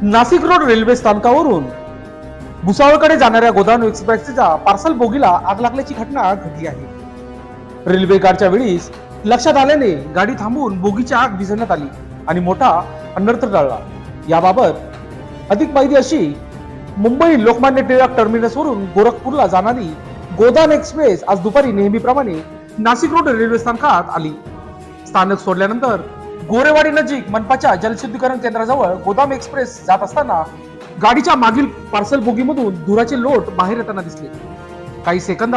Nashik road railway स्थानकावरून भुसावळकडे जाणाऱ्या गोदावरी एक्सप्रेसच्या पार्सल बोगीला आग लागल्याची घटना घडली आहे। रेल्वे कारच्या वेळीस लक्षात आल्याने गाडी थांबवून बोगीची आग विझवण्यात आली आणि मोठा अनर्थ टळला। याबाबत अधिक माहिती अशी, मुंबई लोकमान्य टिळक टर्मिनस वरून गोरखपूरला जाणारी गोदान एक्सप्रेस आज दुपारी नेहमीप्रमाणे नाशिक रोड रेल्वे स्थानकात आली। स्थानक सोडल्यानंतर गोरेवाडी नजीक मनपाच्या जलशुद्धीकरण केंद्राजवळ गोदाम एक्सप्रेस जात असताना गाडीच्या मागील पार्सल बोगीमधून धुराचे लोट बाहेर येताना दिसले। काही सेकंदात